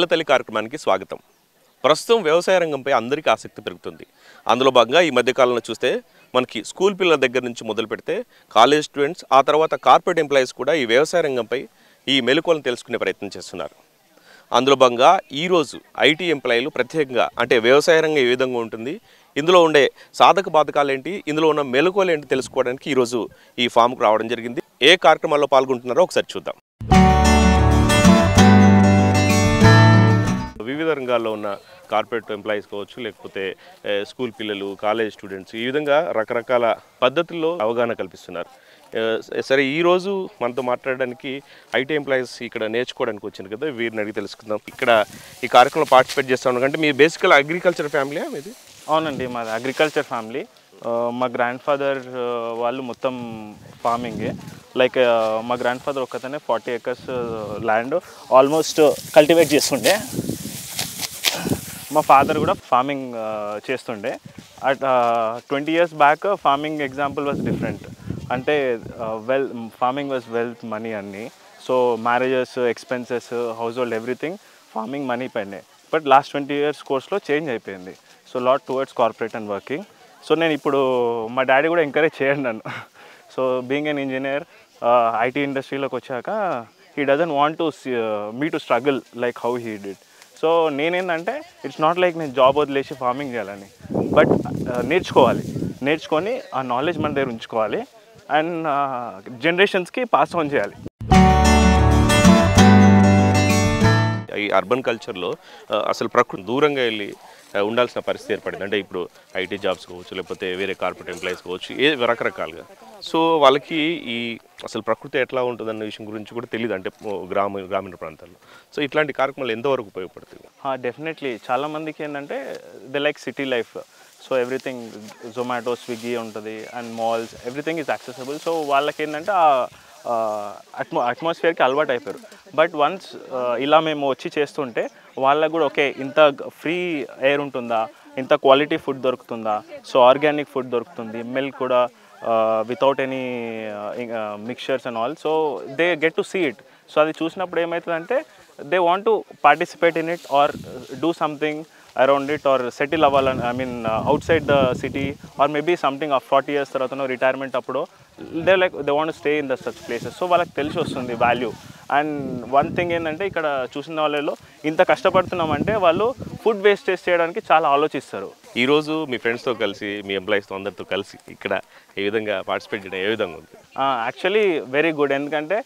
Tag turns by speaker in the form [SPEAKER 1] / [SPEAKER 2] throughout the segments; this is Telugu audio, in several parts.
[SPEAKER 1] నేలతల్లి కార్యక్రమానికి స్వాగతం. ప్రస్తుతం వ్యవసాయ రంగంపై అందరికీ ఆసక్తి పెరుగుతుంది. అందులో భాగంగా ఈ మధ్య కాలంలో చూస్తే మనకి స్కూల్ పిల్లల దగ్గర నుంచి మొదలు పెడితే కాలేజ్ స్టూడెంట్స్ ఆ తర్వాత కార్పొరేట్ ఎంప్లాయీస్ కూడా ఈ వ్యవసాయ రంగంపై ఈ మెలకువలను తెలుసుకునే ప్రయత్నం చేస్తున్నారు. అందులో భాగంగా ఈరోజు ఐటీ ఎంప్లాయీలు ప్రత్యేకంగా అంటే వ్యవసాయ రంగం ఏ విధంగా ఉంటుంది, ఇందులో ఉండే సాధక బాధకాలు ఏంటి, ఇందులో ఉన్న మెలకువలు ఏంటి తెలుసుకోవడానికి ఈరోజు ఈ ఫామ్కు రావడం జరిగింది. ఏ కార్యక్రమాల్లో పాల్గొంటున్నారో ఒకసారి చూద్దాం. వివిధ రంగాల్లో ఉన్న కార్పొరేట్ ఎంప్లాయీస్ కావచ్చు, లేకపోతే స్కూల్ పిల్లలు, కాలేజ్ స్టూడెంట్స్, ఈ విధంగా రకరకాల పద్ధతుల్లో అవగాహన కల్పిస్తున్నారు. సరే, ఈరోజు మనతో మాట్లాడడానికి ఐటీ ఎంప్లాయీస్ ఇక్కడ నేర్చుకోవడానికి వచ్చింది కదా, వీరిని అడిగి తెలుసుకుందాం. ఇక్కడ ఈ కార్యక్రమంలో పార్టిసిపేట్ చేస్తా ఉన్నాం అంటే మీరు బేసికల్ అగ్రికల్చర్ ఫ్యామిలీ మీది?
[SPEAKER 2] అవునండి, మాది అగ్రికల్చర్ ఫ్యామిలీ. మా గ్రాండ్ ఫాదర్ వాళ్ళు మొత్తం ఫార్మింగే. లైక్ మా గ్రాండ్ ఫాదర్ ఒక్కతనే 40 acres ల్యాండ్ ఆల్మోస్ట్ కల్టివేట్ చేస్తుండే. మా ఫాదర్ కూడా ఫార్మింగ్ చేస్తుండే. 20 years back farming example was different. అంటే ఫార్మింగ్ వాజ్ వెల్త్, మనీ అన్నీ. So marriages, expenses, household, everything farming money పైనే. బట్ లాస్ట్ 20 years కోర్స్లో చేంజ్ అయిపోయింది. So lot towards corporate and working. So నేను ఇప్పుడు మా డాడీ కూడా ఎంకరేజ్ చేయండి నన్ను. So being an engineer, IT ఇండస్ట్రీలోకి వచ్చాక he doesn't want to me to struggle like how he did. So నేనేంటంటే ఇట్స్ నాట్ లైక్ నేను జాబ్ వదిలేసి ఫార్మింగ్ చేయాలని, బట్ నేర్చుకొని ఆ నాలెడ్జ్ మన దగ్గర ఉంచుకోవాలి అండ్ జనరేషన్స్కి పాస్ ఆన్ చేయాలి.
[SPEAKER 1] ఈ అర్బన్ కల్చర్లో అసలు ప్రకృతి దూరంగా వెళ్ళి ఉండాల్సిన పరిస్థితి ఏర్పడింది. అంటే ఇప్పుడు ఐటీ జాబ్స్ కావచ్చు, లేకపోతే వేరే కార్పొరేట్ ఎంప్లాయీస్ కావచ్చు, రకరకాలుగా. సో వాళ్ళకి ఈ అసలు ప్రకృతి ఎట్లా ఉంటుందన్న విషయం గురించి కూడా తెలియదు, అంటే గ్రామీణ ప్రాంతాల్లో. సో ఇట్లాంటి కార్యక్రమాలు ఎంతవరకు ఉపయోగపడుతుంది?
[SPEAKER 2] డెఫినెట్లీ చాలామందికి ఏంటంటే they like city life. So everything Zomato, Swiggy ఉంటుంది and malls, everything is accessible. So వాళ్ళకి ఏంటంటే అట్మాస్ఫియర్కి అలవాటు అయిపోయారు. బట్ వన్స్ ఇలా మేము వచ్చి చేస్తుంటే వాళ్ళకు కూడా ఓకే, ఇంత ఫ్రీ ఎయిర్ ఉంటుందా, ఇంత క్వాలిటీ ఫుడ్ దొరుకుతుందా, సో ఆర్గానిక్ ఫుడ్ దొరుకుతుంది, మిల్క్ కూడా without any mixtures and all. So they get to see it. So అది చూసినప్పుడు ఏమవుతుందంటే they want to participate in it or do something around it or settle అవ్వాలని, I mean outside the city or maybe something 40 years తర్వాతనో రిటైర్మెంట్ అప్పుడు they want stay in the such places. So వాళ్ళకి తెలిసి వస్తుంది వాల్యూ. అండ్ వన్ థింగ్ ఏంటంటే ఇక్కడ చూసిన వాళ్ళలో ఇంత కష్టపడుతున్నామంటే వాళ్ళు ఫుడ్ వేస్టేజ్ చేయడానికి చాలా ఆలోచిస్తారు.
[SPEAKER 1] ఈరోజు మీ ఫ్రెండ్స్తో కలిసి, మీ ఎంప్లాయీస్తో అందరితో కలిసి ఇక్కడ ఏ విధంగా పార్టిసిపేట్ చేయడం ఏ విధంగా ఉంది?
[SPEAKER 2] Actually very good. ఎందుకంటే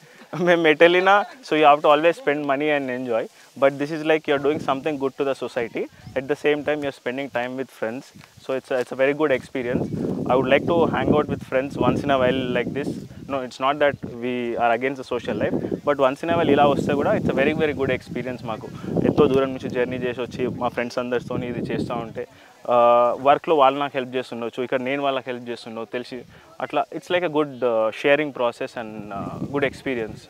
[SPEAKER 2] మేము ఎటు వెళ్ళినా so you have to always spend money and enjoy. But this is like you're doing something good to the society. At the same time, you're spending time with friends. So it's a very good experience. I would like to hang out with friends once in a while like this. No, it's not that we are against the social life, but once in a while ila vaste kuda it's a very very good experience maaku. Etto dooram nunchi journey chesi vachi ma friends andartho idi chesta unte వర్క్లో వాళ్ళు నాకు హెల్ప్ చేస్తుండొచ్చు, ఇక్కడ నేను వాళ్ళకి హెల్ప్ చేస్తుండో తెలిసి అట్లా it's like a good sharing process and good experience.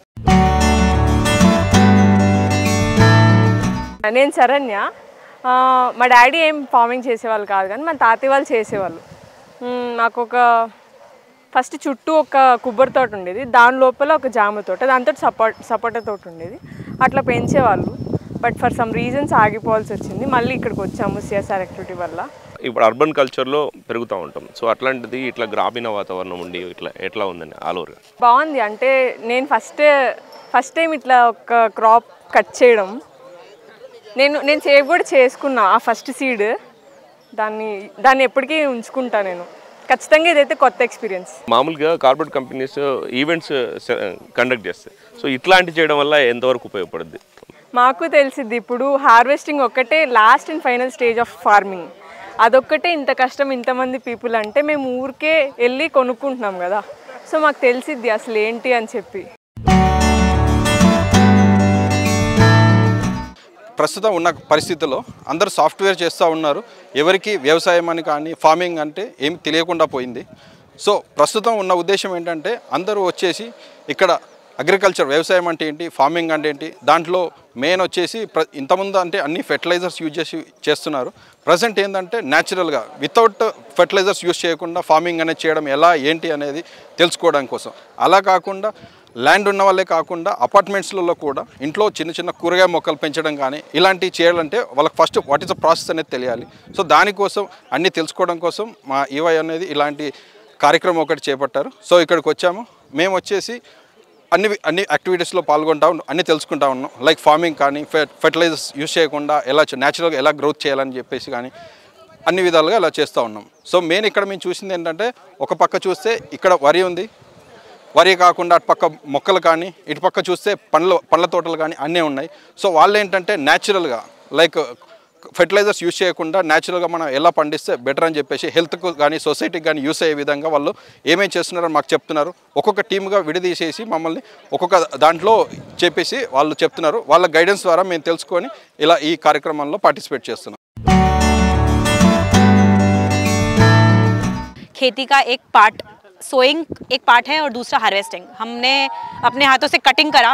[SPEAKER 3] నేను శరణ్య. మా డాడీ ఏం ఫార్మింగ్ చేసేవాళ్ళు కాదు, కానీ మా తాతయ్య వాళ్ళు చేసేవాళ్ళు. నాకు ఫస్ట్ చుట్టూ ఒక కొబ్బరి తోట ఉండేది, దాని లోపల ఒక జామ తోట, దాంతో సపోటా తోట ఉండేది. అట్లా పెంచేవాళ్ళు. బట్ ఫర్ సమ్ రీజన్స్ ఆగిపోవాల్సి వచ్చింది. మళ్ళీ ఇక్కడికి వచ్చాము సిఎస్ఆర్ యాక్టివిటీ వల్ల.
[SPEAKER 1] ఇప్పుడు అర్బన్ కల్చర్లో పెరుగుతూ ఉంటాం. సో అట్లాంటిది ఇట్లా గ్రామీణ వాతావరణం ఉండి ఇట్లా ఎట్లా ఉందండి ఆల్ ఓవర్గా?
[SPEAKER 3] బాగుంది. అంటే నేను ఫస్ట్ టైం ఇట్లా ఒక క్రాప్ కట్ చేయడం, నేను సేవ్ కూడా చేసుకున్నా. ఆ ఫస్ట్ సీడ్ దాన్ని ఎప్పటికీ ఉంచుకుంటా నేను. ఖచ్చితంగా ఇదైతే కొత్త ఎక్స్పీరియన్స్.
[SPEAKER 1] మామూలుగా కార్పొరేట్ కంపెనీస్ ఈవెంట్స్ కండక్ట్ చేస్తాయి. సో ఇట్లాంటి చేయడం వల్ల ఎంతవరకు ఉపయోగపడుద్ది?
[SPEAKER 3] మాకు తెలిసింది ఇప్పుడు హార్వెస్టింగ్ ఒక్కటే last and final stage of farming. అదొక్కటే ఇంత కష్టం, ఇంతమంది పీపుల్ అంటే మేము ఊరికే వెళ్ళి కొనుక్కుంటున్నాం కదా. సో మాకు తెలిసిద్ది అసలు ఏంటి అని చెప్పి.
[SPEAKER 4] ప్రస్తుతం ఉన్న పరిస్థితుల్లో అందరూ సాఫ్ట్వేర్ చేస్తూ ఉన్నారు. ఎవరికి వ్యవసాయం అని కానీ ఫార్మింగ్ అంటే ఏమి తెలియకుండా పోయింది. సో ప్రస్తుతం ఉన్న ఉద్దేశం ఏంటంటే అందరూ వచ్చేసి ఇక్కడ అగ్రికల్చర్, వ్యవసాయం అంటే ఏంటి, ఫార్మింగ్ అంటే ఏంటి, దాంట్లో మెయిన్ వచ్చేసి ఇంతకుముందు అంటే అన్ని ఫెర్టిలైజర్స్ యూజ్ చేస్తున్నారు. ప్రజెంట్ ఏంటంటే న్యాచురల్గా వితౌట్ ఫెర్టిలైజర్స్ యూజ్ చేయకుండా ఫార్మింగ్ అనేది చేయడం ఎలా ఏంటి అనేది తెలుసుకోవడం కోసం. అలా కాకుండా ల్యాండ్ ఉన్న వాళ్ళే కాకుండా అపార్ట్మెంట్స్లలో కూడా ఇంట్లో చిన్న చిన్న కూరగాయ మొక్కలు పెంచడం కానీ ఇలాంటివి చేయాలంటే వాళ్ళకి first what is the process అనేది తెలియాలి. సో దానికోసం అన్నీ తెలుసుకోవడం కోసం మా ఈవై అనేది ఇలాంటి కార్యక్రమం ఒకటి చేపట్టారు. సో ఇక్కడికి వచ్చాము. మేము వచ్చేసి అన్ని యాక్టివిటీస్లో అన్నీ తెలుసుకుంటా ఉన్నాం. లైక్ ఫార్మింగ్ కానీ ఫెర్టిలైజర్స్ యూజ్ చేయకుండా ఎలా న్యాచురల్గా ఎలా గ్రోత్ చేయాలని చెప్పేసి కానీ అన్ని విధాలుగా ఇలా చేస్తూ ఉన్నాం. సో మెయిన్ ఇక్కడ మేము చూసింది ఏంటంటే ఒక పక్క చూస్తే ఇక్కడ వరి ఉంది. వరి కాకుండా అటు పక్క మొక్కలు కానీ ఇటు పక్క చూస్తే పండ్ల తోటలు కానీ అన్నీ ఉన్నాయి. సో వాళ్ళు ఏంటంటే న్యాచురల్గా లైక్ ఫెర్టిలైజర్స్ యూజ్ చేయకుండా న్యాచురల్గా మనం ఎలా పండిస్తే బెటర్ అని చెప్పేసి హెల్త్కు కానీ సొసైటీకి కానీ యూస్ అయ్యే విధంగా వాళ్ళు ఏమేమి చేస్తున్నారో మాకు చెప్తున్నారు. ఒక్కొక్క టీమ్గా విడదీసేసి మమ్మల్ని ఒక్కొక్క దాంట్లో చెప్పేసి వాళ్ళు చెప్తున్నారు. వాళ్ళ గైడెన్స్ ద్వారా మేము తెలుసుకొని ఇలా ఈ కార్యక్రమంలో పార్టిసిపేట్ చేస్తున్నాం.
[SPEAKER 5] खेती का एक पार्ट सोइंग एक पार्ट है और दूसरा हार्वेस्टिंग. हमने अपने हाथों से कटिंग करा,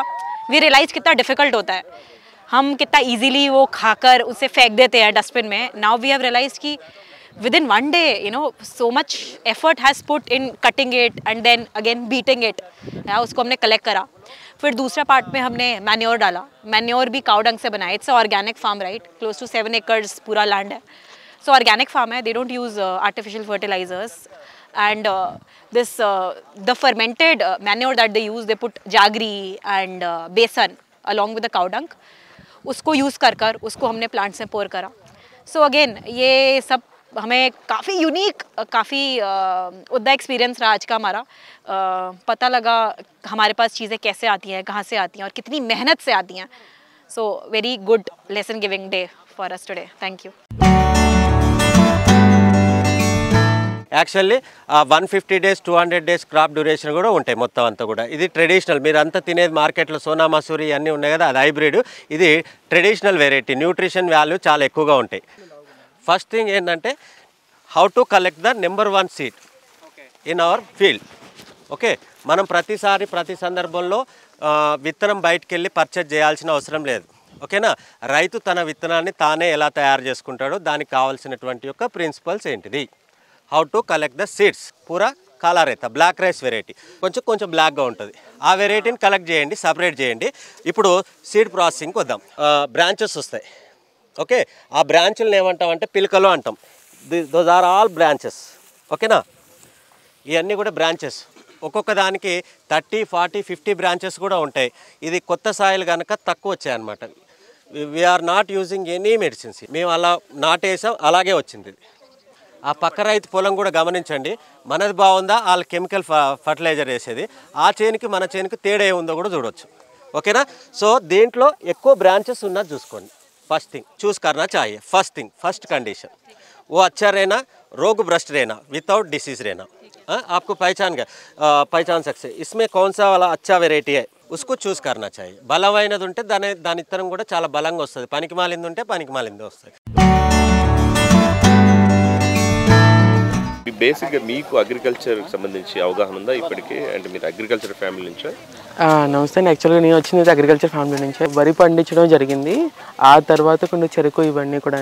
[SPEAKER 5] वी रियलाइज कितना डिफिकल्ट होता है. हम कितना इजीली वो खाकर उसे फेंक देते हैं डस्टबिन में. नाउ वी हैव रियलाइज कि with in one day so much effort has put in cutting it and then again beating it. उसको हमने कलेक्ट करा. फिर दूसरा पार्ट में हमने मैन्योर डाला. मैन्योर भी काउ डंग से बनाया. It's organic farm, right? Close to 7 acres पूरा लैंड है. So organic farm hai, they don't use artificial fertilizers, and the fermented manure that they use, they put jaggery and besan along with the cow dung. उसको यूज़ कर उसको हमने प्लांट्स में पोर करा. सो अगेन ये सब हमें काफ़ी यूनिक, काफ़ी उद्दा एक्सपीरियंस रहा आज का हमारा. पता लगा हमारे पास चीज़ें कैसे आती हैं, कहाँ से आती हैं और कितनी मेहनत से आती हैं. So very good lesson giving day for us today. Thank you.
[SPEAKER 6] Actually 150 days 200 days crop duration కూడా ఉంటాయి మొత్తం అంతా కూడా. ఇది ట్రెడిషనల్, మీరు అంతా తినేది మార్కెట్లో సోనా మసూరి అన్నీ ఉన్నాయి కదా, అది హైబ్రిడ్. ఇది ట్రెడిషనల్ వెరైటీ, న్యూట్రిషన్ వాల్యూ చాలా ఎక్కువగా ఉంటాయి. ఫస్ట్ థింగ్ ఏంటంటే how to collect the number 1 seed in our field. Okay, మనం ప్రతి సందర్భంలో విత్తనం బయటికి వెళ్ళి పర్చేజ్ చేయాల్సిన అవసరం లేదు. ఓకేనా, రైతు తన విత్తనాన్ని తానే ఎలా తయారు చేసుకుంటాడో దానికి కావాల్సినటువంటి యొక్క ప్రిన్సిపల్స్ ఏంటిది. How to collect the seeds. పూరా కాలా రైతా, బ్లాక్ రైస్ వెరైటీ, కొంచెం బ్లాక్గా ఉంటుంది. ఆ వెరైటీని కలెక్ట్ చేయండి, సపరేట్ చేయండి. ఇప్పుడు సీడ్ ప్రాసెసింగ్కి వద్దాం. బ్రాంచెస్ వస్తాయి. ఓకే, ఆ బ్రాంచులను ఏమంటామంటే పిలకలు అంటాం. Those are all branches. ఓకేనా, ఇవన్నీ కూడా బ్రాంచెస్. ఒక్కొక్క దానికి 30, 40, 50 బ్రాంచెస్ కూడా ఉంటాయి. ఇది కొత్త సాయిల్ కనుక తక్కువ వచ్చాయన్నమాట. We're not using any medicines. మేము అలా నాటేసాం, అలాగే వచ్చింది. ఆ పక్క రైతు పొలం కూడా గమనించండి, మనది బాగుందా, వాళ్ళు కెమికల్ ఫర్టిలైజర్ వేసేది, ఆ చేనుకి మన చేనుకి తేడా ఏముందో కూడా చూడవచ్చు. ఓకేనా, సో దీంట్లో ఎక్కువ బ్రాంచెస్ ఉన్నది చూసుకోండి. फर्स्ट थिंग चूज़ करना चाहिए. फर्स्ट कंडीशन वो अच्छा रहना, रोग भ्रष्ट रहना, विदाउट डिसीज रहना. आपको पहचान सकते इसमें कौन सा वाला अच्छा वेराइटी है उसको चूज़ करना चाहिए. బలమైనది ఉంటే దాని ఇత్తనం కూడా చాలా బలంగా వస్తుంది, పనికి మాలింది ఉంటే పనికి మాలింది వస్తుంది.
[SPEAKER 1] బేసిక్గా మీకు అగ్రికల్చర్కి సంబంధించి అవగాహన ఉందా ఇప్పటికే? అంటే మీరు అగ్రికల్చర్ ఫ్యామిలీ నుంచా?
[SPEAKER 7] నమస్తే. యాక్చువల్గా నేను వచ్చినది అగ్రికల్చర్ ఫ్యామిలీ నుంచే. వరి పండించడం జరిగింది, ఆ తర్వాత కొన్ని చెరుకు ఇవన్నీ కూడా.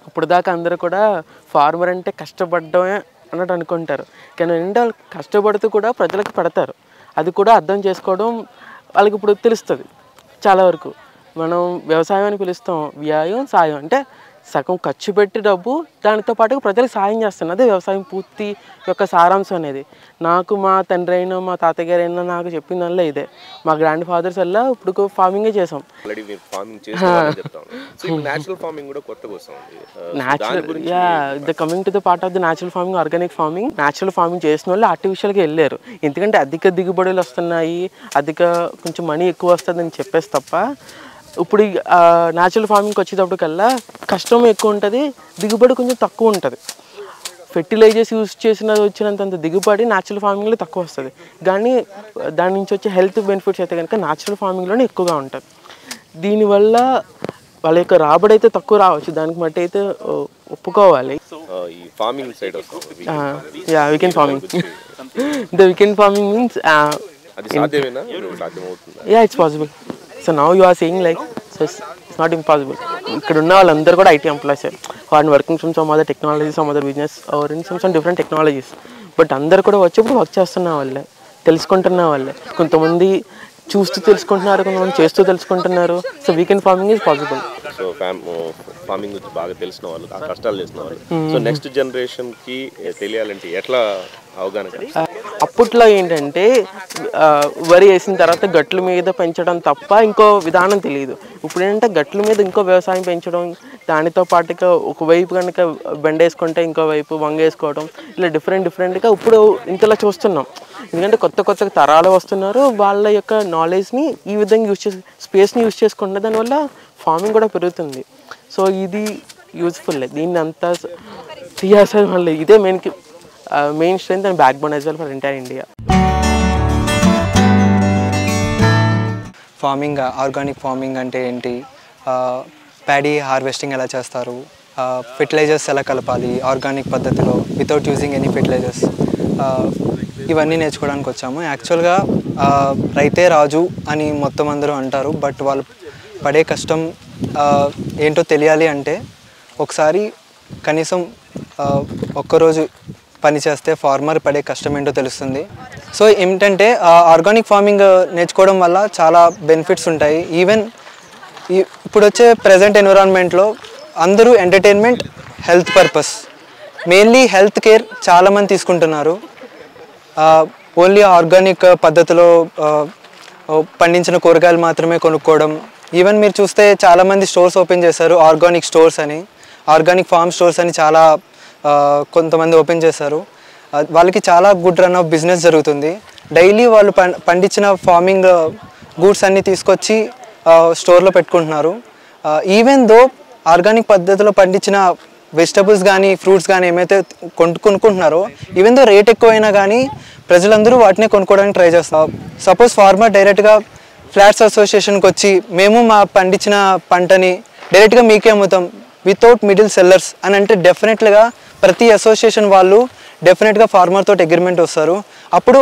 [SPEAKER 7] ఇప్పుడు దాకా అందరూ కూడా ఫార్మర్ అంటే కష్టపడడమే అన్నట్టు అనుకుంటారు, కానీ ఏంటంటే వాళ్ళు కష్టపడుతూ కూడా ప్రజలకు పెడతారు. అది కూడా అర్థం చేసుకోవడం వాళ్ళకి ఇప్పుడు తెలుస్తుంది. చాలా వరకు మనం వ్యవసాయం అని పిలుస్తాం, వ్యయం సాయం అంటే సగం ఖర్చు పెట్టి డబ్బు దానితో పాటు ప్రజలకు సాయం చేస్తాను. అదే వ్యవసాయం పూర్తి యొక్క సారాంశం అనేది. నాకు మా తండ్రి అయినా మా తాతగారు అయినా నాకు చెప్పిందల్లా ఇదే. మా గ్రాండ్ ఫాదర్స్ వల్ల ఇప్పుడు ఫార్మింగే చేసాం. Coming to the part of the natural farming, organic farming. Natural farming చేసిన వాళ్ళు ఆర్టిఫిషియల్గా వెళ్ళారు, ఎందుకంటే అధిక దిగుబడులు వస్తున్నాయి, కొంచెం మనీ ఎక్కువ వస్తుందని చెప్పేసి తప్ప. ఇప్పుడు న్యాచురల్ ఫార్మింగ్కి వచ్చేటప్పటికల్లా కష్టం ఎక్కువ ఉంటుంది, దిగుబడి కొంచెం తక్కువ ఉంటుంది. ఫెర్టిలైజర్స్ యూజ్ వచ్చినంత దిగుబడి న్యాచురల్ ఫార్మింగ్లో తక్కువ వస్తుంది, కానీ దాని నుంచి వచ్చే హెల్త్ బెనిఫిట్స్ అయితే కనుక న్యాచురల్ ఫార్మింగ్లోనే ఎక్కువగా ఉంటుంది. దీనివల్ల వాళ్ళ యొక్క రాబడి అయితే తక్కువ రావచ్చు, దానికి బట్టి అయితే ఒప్పుకోవాలి. Weekend farming. The weekend farming means it's possible. So now you are saying like, so it's not impossible. ఇక్కడ ఉన్న వాళ్ళందరూ కూడా ఐటీ ఎంప్లాయీస్, వాళ్ళు working from some other technology, some other business are in some different technologies. But అందరు కూడా వచ్చేప్పుడు వర్క్ చేస్తున్న వాళ్ళే, తెలుసుకుంటున్న వాళ్ళే. కొంతమంది చూస్తూ తెలుసుకుంటున్నారు, కొంతమంది చేస్తూ తెలుసుకుంటున్నారు. So weekend farming is possible.
[SPEAKER 1] So farming గురించి బాగా తెలిసిన వాళ్ళు, ఆ కష్టాలు చేసిన వాళ్ళు, సో నెక్స్ట్ జనరేషన్కి తెలియాలంటే ఎట్లా అవగాహన?
[SPEAKER 7] అప్పట్లో ఏంటంటే వరి వేసిన తర్వాత గట్ల మీద పెంచడం తప్ప ఇంకో విధానం తెలియదు. ఇప్పుడు ఏంటంటే గట్ల మీద ఇంకో వ్యవసాయం పెంచడం, దానితో పాటుగా ఒకవైపు కనుక బెండ వేసుకుంటే ఇంకో వైపు వంగ వేసుకోవడం, ఇలా డిఫరెంట్గా ఇప్పుడు ఇంతలా చూస్తున్నాం. ఎందుకంటే కొత్త తరాలు వస్తున్నారు, వాళ్ళ యొక్క నాలెడ్జ్ని ఈ విధంగా యూజ్ చేసి స్పేస్ని యూజ్ చేసుకుంటే దానివల్ల ఫార్మింగ్ కూడా పెరుగుతుంది. సో ఇది యూజ్ఫుల్. దీన్ని అంతా తీయాల్సిన మళ్ళీ ఇదే main strength and back bone as well for entire India.
[SPEAKER 8] Farming, organic farming అంటే ఏంటి, ప్యాడీ హార్వెస్టింగ్ ఎలా చేస్తారు, ఫెర్టిలైజర్స్ ఎలా కలపాలి ఆర్గానిక్ పద్ధతిలో వితౌట్ యూజింగ్ ఎనీ ఫెర్టిలైజర్స్, ఇవన్నీ నేర్చుకోవడానికి వచ్చాము. యాక్చువల్గా రైతే రాజు అని మొత్తం అందరూ అంటారు, బట్ వాళ్ళు పడే కష్టం ఏంటో తెలియాలి అంటే ఒకసారి కనీసం ఒక్కరోజు పని చేస్తే ఫార్మర్ పడే కష్టం ఏంటో తెలుస్తుంది. సో ఏమిటంటే ఆర్గానిక్ ఫార్మింగ్ నేర్చుకోవడం వల్ల చాలా బెనిఫిట్స్ ఉంటాయి. ఈవెన్ ఇప్పుడు వచ్చే ప్రజెంట్ ఎన్విరాన్మెంట్లో అందరూ entertainment, health purpose, mainly health care చాలామంది తీసుకుంటున్నారు. ఓన్లీ ఆర్గానిక్ పద్ధతిలో పండించిన కూరగాయలు మాత్రమే కొనుక్కోవడం. ఈవెన్ మీరు చూస్తే చాలామంది స్టోర్స్ ఓపెన్ చేశారు, ఆర్గానిక్ స్టోర్స్ అని, ఆర్గానిక్ ఫార్మ్ స్టోర్స్ అని చాలా కొంతమంది ఓపెన్ చేశారు. వాళ్ళకి చాలా గుడ్ రన్ ఆఫ్ బిజినెస్ జరుగుతుంది. డైలీ వాళ్ళు పండించిన ఫార్మింగ్ గూడ్స్ అన్నీ తీసుకొచ్చి స్టోర్లో పెట్టుకుంటున్నారు. ఈవెన్ దో ఆర్గానిక్ పద్ధతిలో పండించిన వెజిటబుల్స్ కానీ ఫ్రూట్స్ కానీ ఏమైతే కొనుక్కుంటున్నారో, ఈవెన్ దో రేట్ ఎక్కువైనా కానీ ప్రజలందరూ వాటినే కొనుక్కోవడానికి ట్రై చేస్తారు. సపోజ్ ఫార్మర్ డైరెక్ట్గా ఫ్లాట్స్ అసోసియేషన్కి వచ్చి మేము మా పండించిన పంటని డైరెక్ట్గా మీకే అమ్ముతాం వితౌట్ మిడిల్ సెల్లర్స్ అని అంటే డెఫినెట్గా ప్రతి అసోసియేషన్ వాళ్ళు డెఫినెట్గా ఫార్మర్ తోటి అగ్రిమెంట్ వస్తారు. అప్పుడు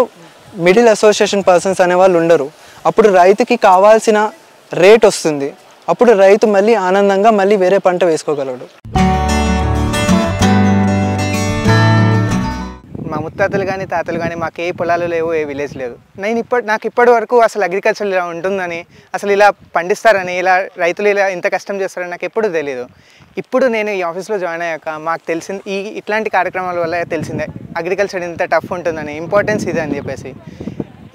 [SPEAKER 8] మిడిల్ అసోసియేషన్ పర్సన్స్ అనేవాళ్ళు ఉండరు. అప్పుడు రైతుకి కావాల్సిన రేట్ వస్తుంది. అప్పుడు రైతు మళ్ళీ ఆనందంగా మళ్ళీ వేరే పంట వేసుకోగలడు.
[SPEAKER 9] మా ముత్తాతలు కానీ తాతలు కానీ మాకు ఏ పొలాలు లేవు, ఏ విలేజ్ లేదు. నాకు ఇప్పటి వరకు అసలు అగ్రికల్చర్ ఇలా ఉంటుందని, అసలు ఇలా పండిస్తారని, ఇలా రైతులు ఇలా ఇంత కష్టం చేస్తారని నాకు ఎప్పుడూ తెలియదు. ఇప్పుడు నేను ఈ ఆఫీస్లో జాయిన్ అయ్యాక మాకు తెలిసింది, ఇట్లాంటి కార్యక్రమాల వల్ల తెలిసిందే అగ్రికల్చర్ ఇంత టఫ్ ఉంటుందని, ఇంపార్టెన్స్ ఇది అని చెప్పేసి.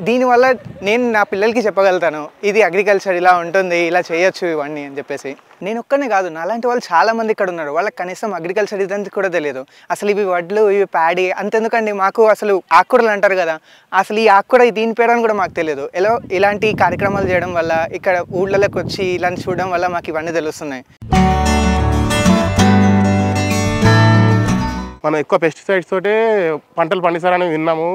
[SPEAKER 9] దీనివల్ల నేను నా పిల్లలకి చెప్పగలుగుతాను ఇది అగ్రికల్చర్ ఇలా ఉంటుంది, ఇలా చేయొచ్చు ఇవన్నీ అని చెప్పేసి. నేను ఒక్కనే కాదు, నాలాంటి వాళ్ళు చాలామంది ఇక్కడ ఉన్నారు. వాళ్ళకి కనీసం అగ్రికల్చర్ ఇదంతా కూడా తెలియదు. అసలు ఇవి వడ్లు, ఇవి ప్యాడీ అంతెందుకండి, మాకు అసలు ఆకుకూరలు అంటారు కదా, అసలు ఈ ఆకుకూర దీని పేరు అని కూడా మాకు తెలియదు. ఇలాంటి కార్యక్రమాలు చేయడం వల్ల, ఇక్కడ ఊళ్ళలోకి వచ్చి ఇలాంటి చూడడం వల్ల మాకు ఇవన్నీ తెలుస్తున్నాయి.
[SPEAKER 10] మనం ఎక్కువ పెస్టిసైడ్స్ తోటే పంటలు పండిస్తారని విన్నాము.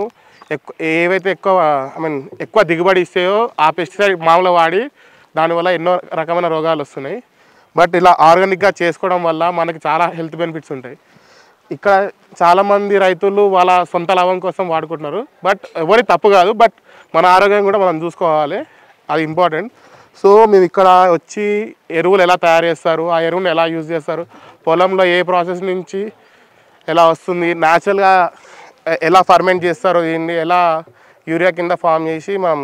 [SPEAKER 10] ఏవైతే ఎక్కువ దిగుబడి ఇస్తాయో ఆ పెస్టిసైడ్ మామూలుగా వాడి దానివల్ల ఎన్నో రకమైన రోగాలు వస్తున్నాయి. బట్ ఇలా ఆర్గానిక్గా చేసుకోవడం వల్ల మనకి చాలా హెల్త్ బెనిఫిట్స్ ఉంటాయి. ఇక్కడ చాలామంది రైతులు వాళ్ళ సొంత లాభం కోసం వాడుకుంటున్నారు. బట్ ఎవరి తప్పు కాదు, బట్ మన ఆరోగ్యం కూడా మనం చూసుకోవాలి, అది ఇంపార్టెంట్. సో మేము ఇక్కడ వచ్చి ఎరువులు ఎలా తయారు చేస్తారు, ఆ ఎరువులు ఎలా యూజ్ చేస్తారు, పొలంలో ఏ ప్రాసెస్ నుంచి ఎలా వస్తుంది, న్యాచురల్గా ఎలా ఫర్మెంట్ చేస్తారో, దీన్ని ఎలా యూరియా కింద ఫామ్ చేసి మనం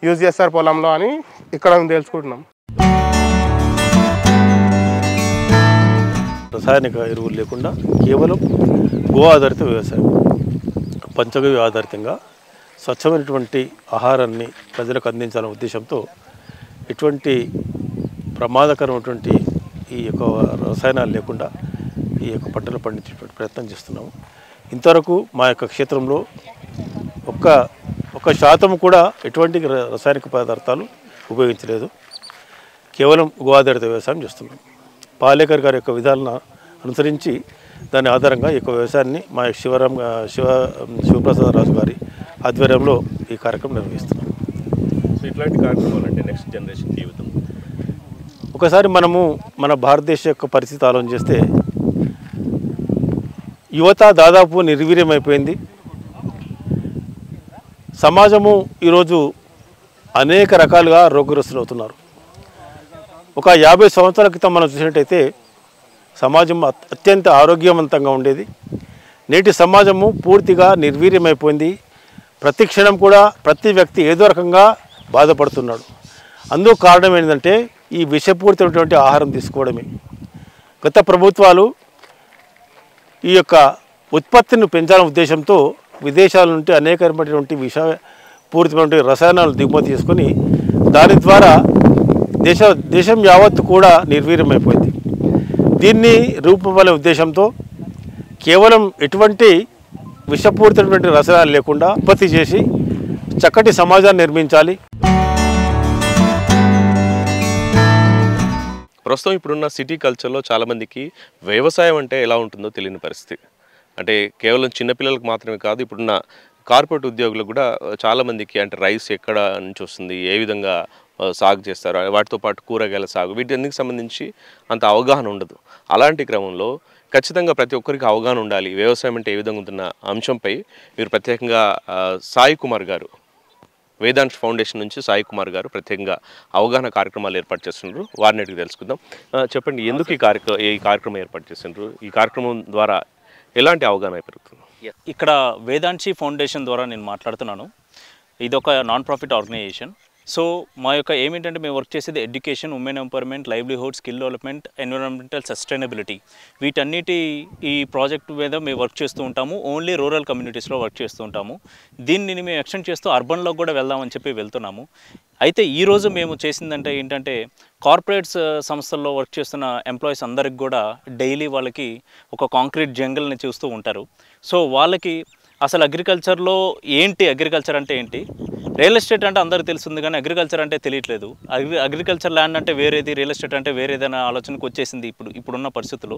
[SPEAKER 10] యూజ్ చేస్తారు పొలంలో అని ఇక్కడ మేము తెలుసుకుంటున్నాం.
[SPEAKER 11] రసాయనిక ఎరువులు లేకుండా కేవలం గో ఆధారిత వ్యవసాయం, పంచగవ్య ఆధారితంగా స్వచ్ఛమైనటువంటి ఆహారాన్ని ప్రజలకు అందించాలనే ఉద్దేశంతో ఎటువంటి ప్రమాదకరమైనటువంటి ఈ యొక్క రసాయనాలు లేకుండా ఈ యొక్క పంటలు పండించేటువంటి ప్రయత్నం చేస్తున్నాము. ఇంతవరకు మా యొక్క క్షేత్రంలో ఒక్క శాతం కూడా ఎటువంటి రసాయనిక పదార్థాలు ఉపయోగించలేదు. కేవలం గో ఆధారిత వ్యవసాయం చేస్తున్నాం. పాలేకర్ గారి యొక్క విధాలను అనుసరించి దాని ఆధారంగా ఈ యొక్క వ్యవసాయాన్ని మా శివప్రసాద్ రాజు గారి ఆధ్వర్యంలో ఈ కార్యక్రమం నిర్వహిస్తున్నాం.
[SPEAKER 1] సో ఇట్లాంటి కార్యక్రమాలు అంటే నెక్స్ట్ జనరేషన్ జీవితం.
[SPEAKER 11] ఒకసారి మనము మన భారతదేశ యొక్క పరిస్థితి ఆలోచన చేస్తే యువత దాదాపు నిర్వీర్యమైపోయింది. సమాజము ఈరోజు అనేక రకాలుగా రోగగ్రస్తులు అవుతున్నారు. ఒక 50 సంవత్సరాల క్రితం మనం చూసినట్టయితే సమాజం అత్యంత ఆరోగ్యవంతంగా ఉండేది. నేటి సమాజము పూర్తిగా నిర్వీర్యమైపోయింది. ప్రతి క్షణం కూడా ప్రతి వ్యక్తి ఏదో రకంగా బాధపడుతున్నాడు. అందుకు కారణం ఏంటంటే ఈ విషపూరితమైనటువంటి ఆహారం తీసుకోవడమే. గత ప్రభుత్వాలు ఈ యొక్క ఉత్పత్తిని పెంచాలనే ఉద్దేశంతో విదేశాల నుండి అనేకమైనటువంటి విషపూరితమైనటువంటి రసాయనాలు దిగుమతి చేసుకొని దాని ద్వారా దేశం యావత్తు కూడా నిర్వీర్యమైపోయింది. దీన్ని రూపుమాపే ఉద్దేశంతో కేవలం ఎటువంటి విషపూరితమైనటువంటి రసాయనాలు లేకుండా ఉత్పత్తి చేసి చక్కటి సమాజాన్ని నిర్మించాలి.
[SPEAKER 1] ప్రస్తుతం ఇప్పుడున్న సిటీ కల్చర్లో చాలామందికి వ్యవసాయం అంటే ఎలా ఉంటుందో తెలియని పరిస్థితి. అంటే కేవలం చిన్నపిల్లలకు మాత్రమే కాదు, ఇప్పుడున్న కార్పొరేట్ ఉద్యోగులకు కూడా చాలామందికి అంటే రైస్ ఎక్కడ నుంచి వస్తుంది, ఏ విధంగా సాగు చేస్తారు, వాటితో పాటు కూరగాయల సాగు, వీటన్నిటికి సంబంధించి అంత అవగాహన ఉండదు. అలాంటి క్రమంలో ఖచ్చితంగా ప్రతి ఒక్కరికి అవగాహన ఉండాలి వ్యవసాయం అంటే ఏ విధంగా ఉంటున్న అంశంపై మీరు ప్రత్యేకంగా సాయి కుమార్ గారు, వేదాంశ్ ఫౌండేషన్ నుంచి సాయి కుమార్ గారు ప్రత్యేకంగా అవగాహన కార్యక్రమాలు ఏర్పాటు చేస్తున్నారు. వారిని అడిగి తెలుసుకుందాం. చెప్పండి, ఎందుకు ఈ కార్యక్రమం ఏర్పాటు చేస్తున్నారు? ఈ కార్యక్రమం ద్వారా ఎలాంటి అవగాహన పెరుగుతుంది?
[SPEAKER 12] ఇక్కడ వేదాంశి ఫౌండేషన్ ద్వారా నేను మాట్లాడుతున్నాను. ఇది ఒక నాన్ ప్రాఫిట్ ఆర్గనైజేషన్. సో మా యొక్క ఏమిటంటే మేము వర్క్ చేసేది education, women empowerment, livelihood, skill development, environmental sustainability, వీటన్నిటి ఈ ప్రాజెక్ట్ మీద మేము వర్క్ చేస్తూ ఉంటాము. ఓన్లీ రూరల్ కమ్యూనిటీస్లో వర్క్ చేస్తూ ఉంటాము. దీన్ని మేము ఎక్స్టెండ్ చేస్తూ అర్బన్లో కూడా వెళ్దామని చెప్పి వెళ్తున్నాము. అయితే ఈరోజు మేము చేసిందంటే ఏంటంటే కార్పొరేట్స్ సంస్థల్లో వర్క్ చేస్తున్న ఎంప్లాయీస్ అందరికి కూడా డైలీ వాళ్ళకి ఒక కాంక్రీట్ జంగల్ని చూస్తూ ఉంటారు. సో వాళ్ళకి అసలు అగ్రికల్చర్లో ఏంటి, అగ్రికల్చర్ అంటే ఏంటి, రియల్ ఎస్టేట్ అంటే అందరికీ తెలుస్తుంది కానీ అగ్రికల్చర్ అంటే తెలియట్లేదు. అగ్రికల్చర్ ల్యాండ్ అంటే వేరేది, రియల్ ఎస్టేట్ అంటే వేరేదనే ఆలోచనకు వచ్చేసింది ఇప్పుడున్న పరిస్థితుల్లో.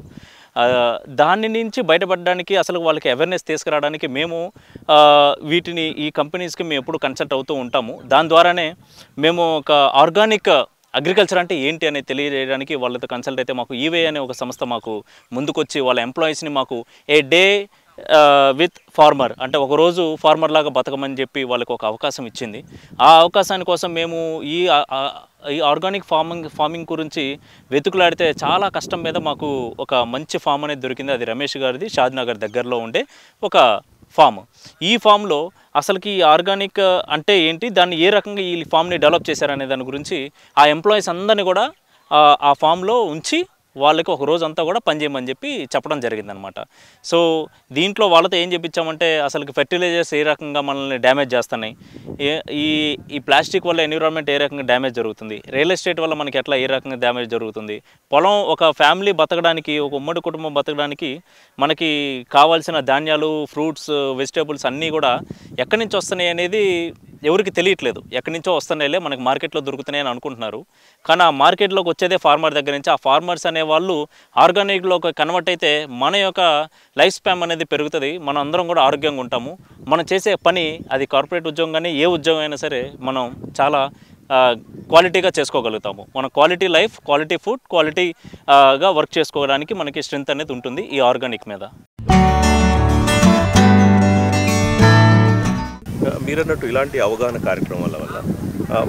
[SPEAKER 12] దాని నుంచి బయటపడడానికి అసలు వాళ్ళకి అవేర్నెస్ తీసుకురావడానికి మేము వీటిని ఈ కంపెనీస్కి మేము ఎప్పుడు కన్సల్ట్ అవుతూ ఉంటాము. దాని ద్వారానే మేము ఒక ఆర్గానిక్ అగ్రికల్చర్ అంటే ఏంటి అనేది తెలియజేయడానికి వాళ్ళతో కన్సల్ట్ అయితే మాకు ఈవే అనే ఒక సంస్థ మాకు ముందుకొచ్చి వాళ్ళ ఎంప్లాయీస్ని మాకు ఏ డే విత్ ఫార్మర్ అంటే ఒకరోజు ఫార్మర్ లాగా బతకమని చెప్పి వాళ్ళకి ఒక అవకాశం ఇచ్చింది. ఆ అవకాశాని కోసం మేము ఈ ఆర్గానిక్ ఫార్మింగ్ గురించి వెతుకులాడితే చాలా కష్టం మీద మాకు ఒక మంచి ఫామ్ అనేది దొరికింది. అది రమేష్ గారిది, షాద్నగర్ దగ్గరలో ఉండే ఒక ఫామ్. ఈ ఫామ్లో అసలుకి ఈ ఆర్గానిక్ అంటే ఏంటి, దాన్ని ఏ రకంగా ఈ ఫామ్ని డెవలప్ చేశారనే దాని గురించి ఆ ఎంప్లాయీస్ అందరినీ కూడా ఆ ఫామ్లో ఉంచి వాళ్ళకి ఒక రోజు అంతా కూడా పనిచేయమని చెప్పి చెప్పడం జరిగిందనమాట. సో దీంట్లో వాళ్ళతో ఏం చెప్పించామంటే అసలుకి ఫెర్టిలైజర్స్ ఏ రకంగా మనల్ని డ్యామేజ్ చేస్తున్నాయి, ఈ ప్లాస్టిక్ వల్ల ఎన్విరాన్మెంట్ ఏ రకంగా డ్యామేజ్ జరుగుతుంది, రియల్ ఎస్టేట్ వల్ల మనకి ఎట్లా ఏ రకంగా డ్యామేజ్ జరుగుతుంది, పొలం ఒక ఫ్యామిలీ బతకడానికి, ఒక ఉమ్మడి కుటుంబం బతకడానికి మనకి కావాల్సిన ధాన్యాలు, ఫ్రూట్స్, వెజిటేబుల్స్ అన్నీ కూడా ఎక్కడి నుంచి వస్తున్నాయి అనేది ఎవరికి తెలియట్లేదు. ఎక్కడి నుంచో వస్తున్నాయిలే మనకి మార్కెట్లో దొరుకుతున్నాయి అని అనుకుంటున్నారు. కానీ ఆ మార్కెట్లోకి వచ్చేదే ఫార్మర్ దగ్గర నుంచి. ఆ ఫార్మర్స్ అనే వాళ్ళు ఆర్గానిక్లోకి కన్వర్ట్ అయితే మన యొక్క లైఫ్ స్పాన్ అనేది పెరుగుతుంది, మనం అందరం కూడా ఆరోగ్యంగా ఉంటాము. మనం చేసే పని అది కార్పొరేట్ ఉద్యోగం కానీ ఏ ఉద్యోగం అయినా సరే మనం చాలా క్వాలిటీగా చేసుకోగలుగుతాము. మన క్వాలిటీ లైఫ్, క్వాలిటీ ఫుడ్, క్వాలిటీగా వర్క్ చేసుకోవడానికి మనకి స్ట్రెంత్ అనేది ఉంటుంది ఈ ఆర్గానిక్ మీద.
[SPEAKER 1] మీరన్నట్టు ఇలాంటి అవగాహన కార్యక్రమాల వల్ల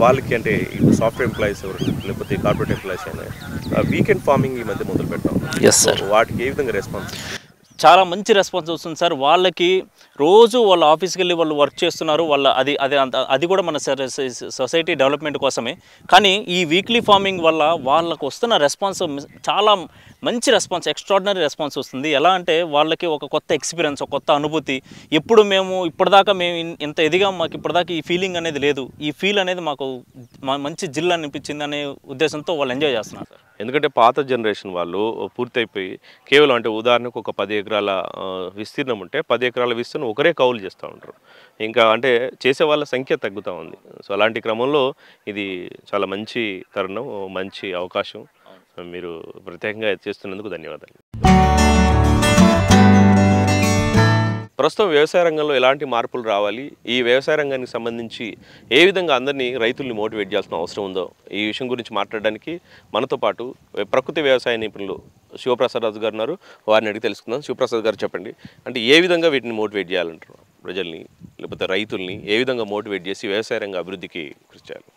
[SPEAKER 1] వాళ్ళకి అంటే ఇప్పుడు సాఫ్ట్వేర్ ఎంప్లాయీస్ ఎవరు లేకపోతే కార్పొరేట్ ఎంప్లాయీస్ అయినా వీకెండ్ ఫార్మింగ్ ఈ మధ్య మొదలు పెట్టాం.
[SPEAKER 12] Yes sir.
[SPEAKER 1] వాటికి ఏ విధంగా రెస్పాన్స్?
[SPEAKER 12] చాలా మంచి రెస్పాన్స్ వస్తుంది సార్. వాళ్ళకి రోజు వాళ్ళ ఆఫీస్కి వెళ్ళి వాళ్ళు వర్క్ చేస్తున్నారు. వాళ్ళ అది కూడా మన సొసైటీ డెవలప్మెంట్ కోసమే. కానీ ఈ వీక్లీ ఫార్మింగ్ వల్ల వాళ్ళకు వస్తున్న రెస్పాన్స్ చాలా మంచి రెస్పాన్స్, ఎక్స్ట్రాడినరీ రెస్పాన్స్ వస్తుంది. ఎలా అంటే వాళ్ళకి ఒక కొత్త ఎక్స్పీరియన్స్, ఒక కొత్త అనుభూతి. ఇప్పటిదాకా మేము ఇంత ఎదిగా మాకు ఇప్పటిదాకా ఈ ఫీలింగ్ అనేది లేదు, ఈ ఫీల్ అనేది మాకు మంచి జిల్లా అనిపించింది అనే ఉద్దేశంతో వాళ్ళు ఎంజాయ్ చేస్తున్నారు సార్.
[SPEAKER 1] ఎందుకంటే పాత జనరేషన్ వాళ్ళు పూర్తయిపోయి కేవలం అంటే ఉదాహరణకు ఒక 10 ఎకరాల విస్తీర్ణం ఉంటే 10 ఎకరాల విస్తీర్ణం ఒకరే కౌలు చేస్తూ ఉంటారు. ఇంకా అంటే చేసే వాళ్ళ సంఖ్య తగ్గుతూ ఉంది. సో అలాంటి క్రమంలో ఇది చాలా మంచి తరుణం, మంచి అవకాశం. మీరు ప్రత్యేకంగా చేస్తున్నందుకు ధన్యవాదాలు. ప్రస్తుతం వ్యవసాయ రంగంలో ఎలాంటి మార్పులు రావాలి, ఈ వ్యవసాయ రంగానికి సంబంధించి ఏ విధంగా అందరినీ రైతుల్ని మోటివేట్ చేయాల్సిన అవసరం ఉందో ఈ విషయం గురించి మాట్లాడడానికి మనతో పాటు ప్రకృతి వ్యవసాయ నిపుణులు శివప్రసాద్ రాజు గారు ఉన్నారు. వారిని అడిగి తెలుసుకుందాం. శివప్రసాద్ గారు చెప్పండి, అంటే ఏ విధంగా వీటిని మోటివేట్ చేయాలంటారు? ప్రజల్ని లేకపోతే రైతుల్ని ఏ విధంగా మోటివేట్ చేసి వ్యవసాయ రంగ అభివృద్ధికి కృషి చేయాలి?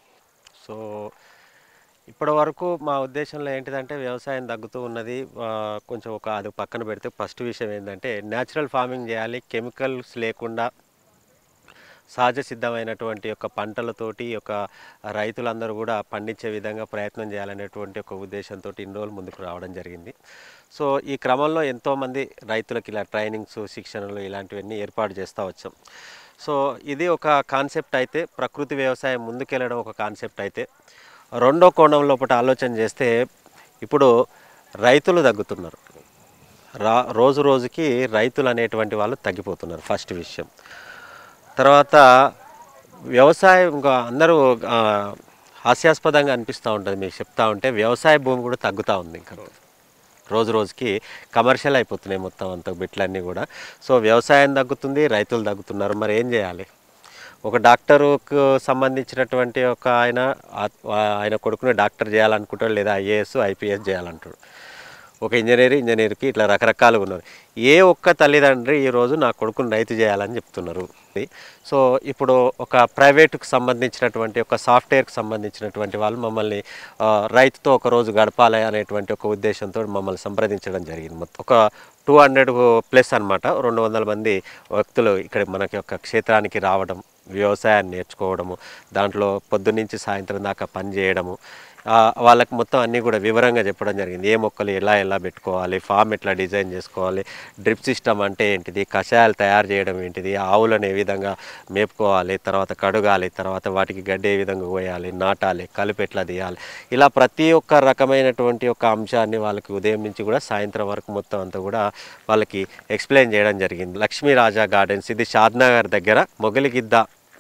[SPEAKER 6] సో ఇప్పటి వరకు మా ఉద్దేశంలో ఏంటిదంటే వ్యవసాయం తగ్గుతూ ఉన్నది. కొంచెం అది పక్కన పెడితే ఫస్ట్ విషయం ఏంటంటే న్యాచురల్ ఫార్మింగ్ చేయాలి, కెమికల్స్ లేకుండా సహజ సిద్ధమైనటువంటి యొక్క పంటలతోటి యొక్క రైతులందరూ కూడా పండించే విధంగా ప్రయత్నం చేయాలనేటువంటి ఒక ఉద్దేశంతో ఇన్ని రోజులు ముందుకు రావడం జరిగింది. సో ఈ క్రమంలో ఎంతోమంది రైతులకు ఇలా ట్రైనింగ్స్, శిక్షణలు ఇలాంటివన్నీ ఏర్పాటు చేస్తూ వచ్చాం. సో ఇది ఒక కాన్సెప్ట్ అయితే, ప్రకృతి వ్యవసాయం ముందుకెళ్ళడం ఒక కాన్సెప్ట్ అయితే, రెండో కోణం లోపల ఆలోచన చేస్తే ఇప్పుడు రైతులు తగ్గుతున్నారు. రోజు రోజుకి రైతులు అనేటువంటి వాళ్ళు తగ్గిపోతున్నారు ఫస్ట్ విషయం. తర్వాత వ్యవసాయం అందరూ హాస్యాస్పదంగా అనిపిస్తూ ఉంటుంది మీకు చెప్తా ఉంటే, వ్యవసాయ భూమి కూడా తగ్గుతూ ఉంది. ఇంకా రోజు రోజుకి కమర్షియల్ అయిపోతున్నాయి మొత్తం అంత బిట్లన్నీ కూడా. సో వ్యవసాయం తగ్గుతుంది, రైతులు తగ్గుతున్నారు. మరి ఏం చేయాలి? ఒక డాక్టరుకు సంబంధించినటువంటి ఒక ఆయన కొడుకుని డాక్టర్ చేయాలనుకుంటాడు, లేదా ఐఏఎస్, ఐపీఎస్ చేయాలంటాడు. ఒక ఇంజనీర్కి ఇట్లా రకరకాలుగా ఉన్నారు. ఏ ఒక్క తల్లిదండ్రి ఈరోజు నా కొడుకుని రైతు చేయాలని చెప్తున్నారు. సో ఇప్పుడు ఒక ప్రైవేటుకు సంబంధించినటువంటి ఒక సాఫ్ట్వేర్కి సంబంధించినటువంటి వాళ్ళు మమ్మల్ని రైతుతో ఒకరోజు గడపాలి అనేటువంటి ఒక ఉద్దేశంతో మమ్మల్ని సంప్రదించడం జరిగింది. మొత్తం ఒక 200+ అనమాట, 200 మంది వ్యక్తులు ఇక్కడ మనకి ఒక క్షేత్రానికి రావడం, వ్యవసాయాన్ని నేర్చుకోవడము, దాంట్లో పొద్దున్నుంచి సాయంత్రం దాకా పని చేయడము, వాళ్ళకి మొత్తం అన్నీ కూడా వివరంగా చెప్పడం జరిగింది. ఏ మొక్కలు ఎలా పెట్టుకోవాలి, ఫామ్ ఎట్లా డిజైన్ చేసుకోవాలి, డ్రిప్ సిస్టమ్ అంటే ఏంటిది, కషాయాలు తయారు చేయడం ఏంటిది, ఆవులను ఏ విధంగా మేపుకోవాలి, తర్వాత కడగాలి, తర్వాత వాటికి గడ్డి ఏ విధంగా కోయాలి, నాటాలి, కలుపు ఎట్లా తీయాలి, ఇలా ప్రతి ఒక్క రకమైనటువంటి ఒక అంశాన్ని వాళ్ళకి ఉదయం నుంచి కూడా సాయంత్రం వరకు మొత్తం అంతా కూడా వాళ్ళకి ఎక్స్ప్లెయిన్ చేయడం జరిగింది. లక్ష్మీరాజా గార్డెన్స్, ఇది షాద్నగర్ దగ్గర మొగలిగిద్ద.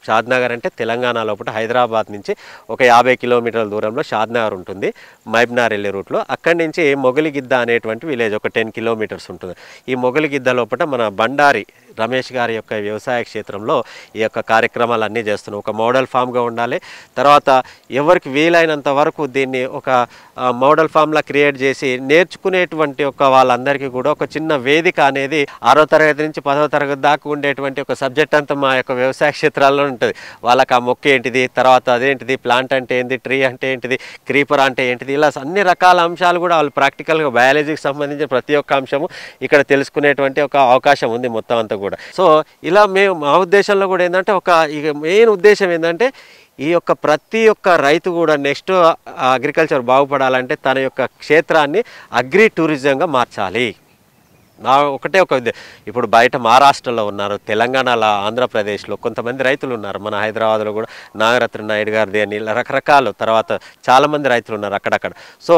[SPEAKER 6] షాద్నగర్ అంటే తెలంగాణ లోపల హైదరాబాద్ నుంచి ఒక 50 కిలోమీటర్ల దూరంలో షాద్నగర్ ఉంటుంది, మహబూబ్నగర్ వెళ్ళే రూట్లో. అక్కడి నుంచి మొగలిగిద్ద అనేటువంటి విలేజ్ ఒక 10 కిలోమీటర్స్ ఉంటుంది. ఈ మొగలిగిద్ద లోపల మన బండారి రమేష్ గారి యొక్క వ్యవసాయ క్షేత్రంలో ఈ యొక్క కార్యక్రమాలన్నీ చేస్తున్నాం. ఒక మోడల్ ఫామ్గా ఉండాలి. తర్వాత ఎవరికి వీలైనంత వరకు దీన్ని ఒక మోడల్ ఫామ్లా క్రియేట్ చేసి నేర్చుకునేటువంటి ఒక వాళ్ళందరికీ కూడా ఒక చిన్న వేదిక అనేది 6వ తరగతి నుంచి 10వ తరగతి దాకా ఉండేటువంటి ఒక సబ్జెక్ట్ అంతా మా యొక్క వ్యవసాయ క్షేత్రాల్లో ఉంటుంది. వాళ్ళకి ఆ మొక్క ఏంటిది, తర్వాత అదేంటిది, ప్లాంట్ అంటే ఏంటి, ట్రీ అంటే ఏంటిది, క్రీపర్ అంటే ఏంటిది, ఇలా అన్ని రకాల అంశాలు కూడా వాళ్ళు ప్రాక్టికల్గా బయాలజీకి సంబంధించిన ప్రతి ఒక్క అంశము ఇక్కడ తెలుసుకునేటువంటి ఒక అవకాశం ఉంది మొత్తం అంతా కూడా. సో ఇలా మా ఉద్దేశంలో కూడా ఏంటంటే ఒక మెయిన్ ఉద్దేశం ఏంటంటే ఈ యొక్క ప్రతి ఒక్క రైతు కూడా నెక్స్ట్ అగ్రికల్చర్ బాగుపడాలంటే తన యొక్క క్షేత్రాన్ని అగ్రి టూరిజంగా మార్చాలి. నా ఒకటే ఒక ఇప్పుడు బయట మహారాష్ట్రలో ఉన్నారు, తెలంగాణలో, ఆంధ్రప్రదేశ్లో కొంతమంది రైతులు ఉన్నారు, మన హైదరాబాద్లో కూడా నాగరత్న నాయుడు గారిది అని రకరకాలు, తర్వాత చాలామంది రైతులు ఉన్నారు అక్కడక్కడ. సో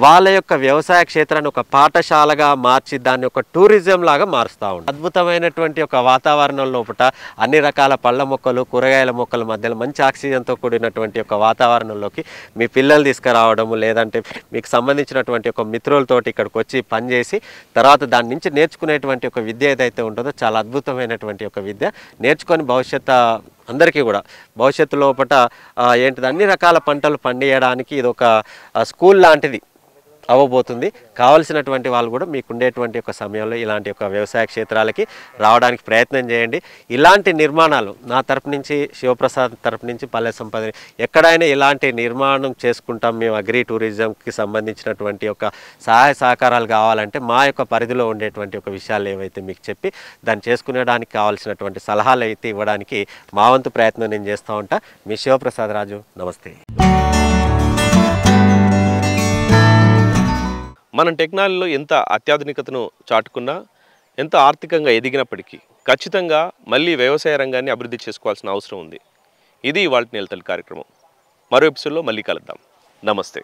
[SPEAKER 6] వాళ్ళ యొక్క వ్యవసాయ క్షేత్రాన్ని ఒక పాఠశాలగా మార్చి దాన్ని ఒక టూరిజం లాగా మారుస్తూ ఉంటారు. అద్భుతమైనటువంటి ఒక వాతావరణం లోపల అన్ని రకాల పళ్ళ మొక్కలు, కూరగాయల మొక్కల మధ్యలో మంచి ఆక్సిజన్తో కూడినటువంటి ఒక వాతావరణంలోకి మీ పిల్లలు తీసుకురావడము, లేదంటే మీకు సంబంధించినటువంటి ఒక మిత్రులతోటి ఇక్కడికి వచ్చి పనిచేసి తర్వాత దాన్ని నుంచి నేర్చుకునేటువంటి ఒక విద్య ఏదైతే ఉంటుందో చాలా అద్భుతమైనటువంటి ఒక విద్య నేర్చుకొని అందరికీ కూడా భవిష్యత్తు లోపల ఏంటిది అన్ని రకాల పంటలు పండియడానికి ఇది ఒక స్కూల్ లాంటిది అవ్వబోతుంది. కావలసినటువంటి వాళ్ళు కూడా మీకు ఉండేటువంటి ఒక సమయంలో ఇలాంటి ఒక వ్యవసాయ క్షేత్రాలకి రావడానికి ప్రయత్నం చేయండి. ఇలాంటి నిర్మాణాలు నా తరపు నుంచి, శివప్రసాద్ తరపు నుంచి, పల్లె సంపద ఎక్కడైనా ఇలాంటి నిర్మాణం చేసుకుంటాం మేము. అగ్రి టూరిజంకి సంబంధించినటువంటి ఒక సహాయ సహకారాలు కావాలంటే మా యొక్క పరిధిలో ఉండేటువంటి ఒక విషయాలు ఏవైతే మీకు చెప్పి దాన్ని చేసుకునేడానికి కావాల్సినటువంటి సలహాలు అయితే ఇవ్వడానికి మా వంతు ప్రయత్నం నేను చేస్తూ ఉంటా. మీ శివప్రసాద్ రాజు, నమస్తే.
[SPEAKER 1] మనం టెక్నాలజీలో ఎంత అత్యాధునికతను చాటుకున్నా, ఎంత ఆర్థికంగా ఎదిగినప్పటికీ ఖచ్చితంగా మళ్ళీ వ్యవసాయ రంగాన్ని అభివృద్ధి చేసుకోవాల్సిన అవసరం ఉంది. ఇది ఇవాల్టి నెలతల్లి కార్యక్రమం. మరో ఎపిసోడ్లో మళ్ళీ కలుద్దాం. నమస్తే.